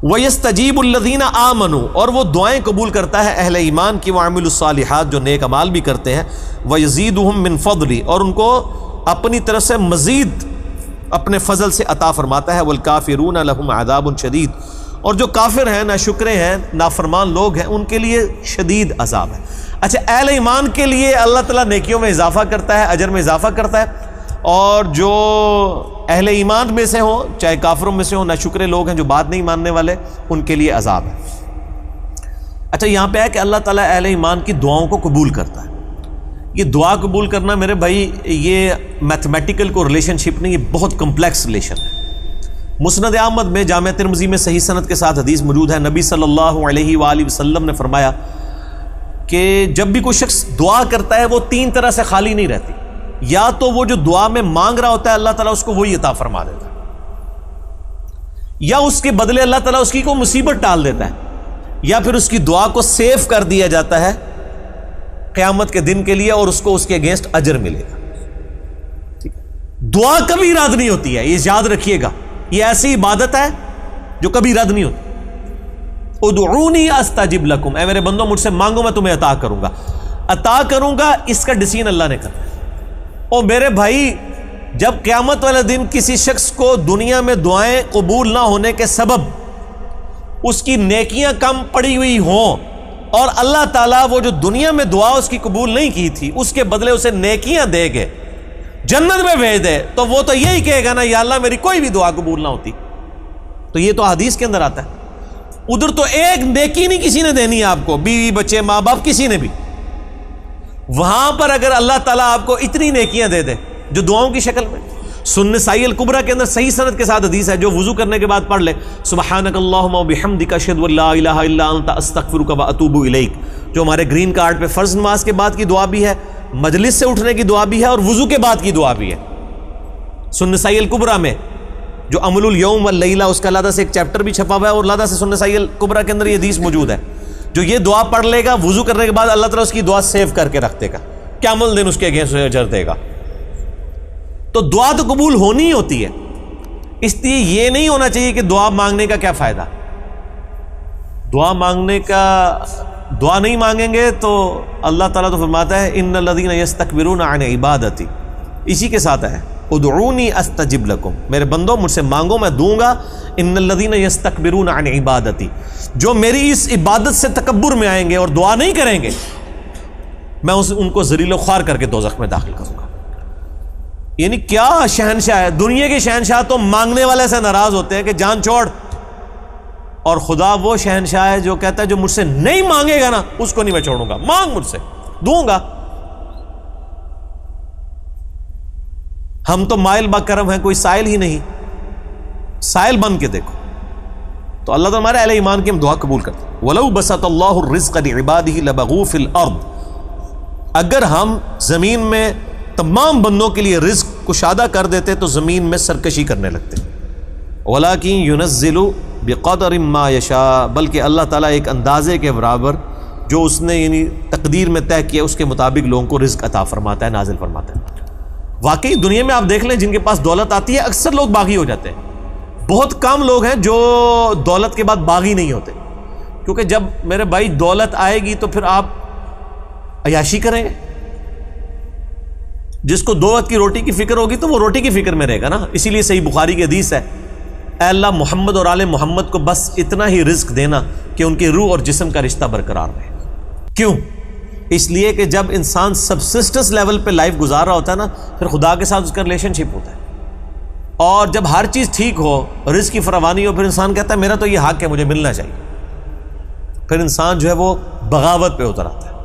وَيَسْتَجِيبُ الَّذِينَ آمَنُوا، اور وہ دعائیں قبول کرتا ہے اہل ایمان کی، وَعَمِلُوا الصَّالِحَاتِ، جو نیک اعمال بھی کرتے ہیں، وَيَزِيدُهُم مِّن فَضْلِ، اور ان کو اپنی طرف سے مزید اپنے فضل سے عطا فرماتا ہے، وَالْكَافِرُونَ لَهُمْ عَذَابٌ شَدِيدٌ، اور جو کافر ہیں، ناشکرے ہیں، نافرمان لوگ ہیں، ان کے لیے شدید عذاب ہے۔ اچھا، اہل ایمان کے لیے اللہ تعالیٰ نیکیوں میں اضافہ کرتا ہے، اجر میں اضافہ کرتا ہے، اور جو اہل ایمان میں سے ہوں، چاہے کافروں میں سے ہوں، ناشکرے لوگ ہیں جو بات نہیں ماننے والے، ان کے لیے عذاب ہے۔ اچھا، یہاں پہ ہے کہ اللہ تعالیٰ اہل ایمان کی دعاؤں کو قبول کرتا ہے۔ یہ دعا قبول کرنا میرے بھائی، یہ میتھمیٹیکل کو ریلیشن شپ نہیں، یہ بہت کمپلیکس ریلیشن ہے۔ مسند احمد میں جامع ترمذی میں صحیح سند کے ساتھ حدیث موجود ہے، نبی صلی اللہ علیہ وآلہ وسلم نے فرمایا کہ جب بھی کوئی شخص دعا کرتا ہے وہ تین طرح سے خالی نہیں رہتی، یا تو وہ جو دعا میں مانگ رہا ہوتا ہے اللہ تعالیٰ اس کو وہی عطا فرما دیتا ہے، یا اس کے بدلے اللہ تعالیٰ اس کی کوئی مصیبت ٹال دیتا ہے، یا پھر اس کی دعا کو سیو کر دیا جاتا ہے قیامت کے دن کے لیے، اور اس کو اس کے اگینسٹ اجر ملے گا۔ ٹھیک ہے، دعا کبھی رد نہیں ہوتی ہے، یہ یاد رکھیے گا، یہ ایسی عبادت ہے جو کبھی رد نہیں ہوتی۔ ادعونی استجب لکم، اے میرے بندوں مجھ سے مانگو میں تمہیں عطا کروں گا، عطا کروں گا، اس کا ڈیسیژن اللہ نے کرنا ہے۔ اور میرے بھائی، جب قیامت والے دن کسی شخص کو دنیا میں دعائیں قبول نہ ہونے کے سبب اس کی نیکیاں کم پڑی ہوئی ہوں، اور اللہ تعالیٰ وہ جو دنیا میں دعا اس کی قبول نہیں کی تھی اس کے بدلے اسے نیکیاں دے گے، جنت میں بھیج دے، تو وہ تو یہی کہے گا نا، یا اللہ میری کوئی بھی دعا قبول نہ ہوتی۔ تو یہ تو حدیث کے اندر آتا ہے۔ ادھر تو ایک نیکی نہیں کسی نے دینی ہے آپ کو، بیوی بچے ماں باپ کسی نے بھی، وہاں پر اگر اللہ تعالیٰ آپ کو اتنی نیکیاں دے دے جو دعاؤں کی شکل میں، سنن نسائی الکبریٰ کے اندر صحیح سند کے ساتھ حدیث ہے، جو وضو کرنے کے بعد پڑھ لے، سبحانک اللہم وبحمدک اشہد ان لا الہ الا انت استغفرک واتوب الیک، جو ہمارے گرین کارڈ پہ فرض نماز کے بعد کی دعا بھی ہے، مجلس سے اٹھنے کی دعا بھی ہے، اور وضو کے بعد کی دعا بھی ہے۔ سنن نسائی الکبریٰ میں جو عمل الیوم واللیلہ، اس کا علیحدہ سے ایک چیپٹر بھی چھپا ہوا ہے، اور علیحدہ سے سنن نسائی الکبریٰ کے اندر یہ حدیث موجود ہے، جو یہ دعا پڑھ لے گا وضو کرنے کے بعد، اللہ تعالیٰ اس کی دعا سیو کر کے رکھ دے گا، قیامت دن اس کے اگینسٹ اجر دے گا۔ تو دعا تو قبول ہونی ہی ہوتی ہے، اس لیے یہ نہیں ہونا چاہیے کہ دعا مانگنے کا کیا فائدہ، دعا مانگنے کا، دعا نہیں مانگیں گے تو اللہ تعالیٰ تو فرماتا ہے ان الذین یستکبرون عن عبادتی، اسی کے ساتھ ہے ادعونی استجب لکم، میرے بندو مجھ سے مانگو میں دوں گا، ان الذین یستکبرون عن عبادتی، جو میری اس عبادت سے تکبر میں آئیں گے اور دعا نہیں کریں گے، میں ان کو ذلیل و خوار کر کے دوزخ میں داخل کروں گا۔ یعنی کیا شہنشاہ ہے، دنیا کے شہنشاہ تو مانگنے والے سے ناراض ہوتے ہیں کہ جان چھوڑ، اور خدا وہ شہنشاہ ہے جو کہتا ہے جو مجھ سے نہیں مانگے گا نا اس کو نہیں میں چھوڑوں گا، مانگ مجھ سے دوں گا۔ ہم تو مائل بکرم ہیں، کوئی سائل ہی نہیں، سائل بن کے دیکھو۔ تو اللہ تعالیٰ ہمارے اہل ایمان کی ہم دعا قبول کرتے ہیں۔ وَلَوْ بَسَطَ اللَّهُ الرِّزْقَ لِعِبَادِهِ لَبَغُوا فِي الْأَرْضِ، اگر ہم زمین میں تمام بندوں کے لیے رزق کشادہ کر دیتے تو زمین میں سرکشی کرنے لگتے۔ وَلَٰكِن يُنَزِّلُ بِقَدْرٍ مَّا يَشَاءُ، بلکہ اللہ تعالیٰ ایک اندازے کے برابر جو اس نے یعنی تقدیر میں طے کیا اس کے مطابق لوگوں کو رزق عطا فرماتا ہے، نازل فرماتا ہے۔ واقعی دنیا میں آپ دیکھ لیں جن کے پاس دولت آتی ہے اکثر لوگ باغی ہو جاتے ہیں، بہت کم لوگ ہیں جو دولت کے بعد باغی نہیں ہوتے، کیونکہ جب میرے بھائی دولت آئے گی تو پھر آپ عیاشی کریں گے۔ جس کو دو وقت کی روٹی کی فکر ہوگی تو وہ روٹی کی فکر میں رہے گا نا۔ اسی لیے صحیح بخاری کی حدیث ہے، اے اللہ محمد اور آل محمد کو بس اتنا ہی رزق دینا کہ ان کی روح اور جسم کا رشتہ برقرار رہے۔ کیوں؟ اس لیے کہ جب انسان سبسسٹنس لیول پہ لائف گزار رہا ہوتا ہے نا، پھر خدا کے ساتھ اس کا ریلیشن شپ ہوتا ہے، اور جب ہر چیز ٹھیک ہو، رزق کی فراوانی ہو، پھر انسان کہتا ہے میرا تو یہ حق ہے، مجھے ملنا چاہیے، پھر انسان جو ہے وہ بغاوت پہ اتر آتا ہے۔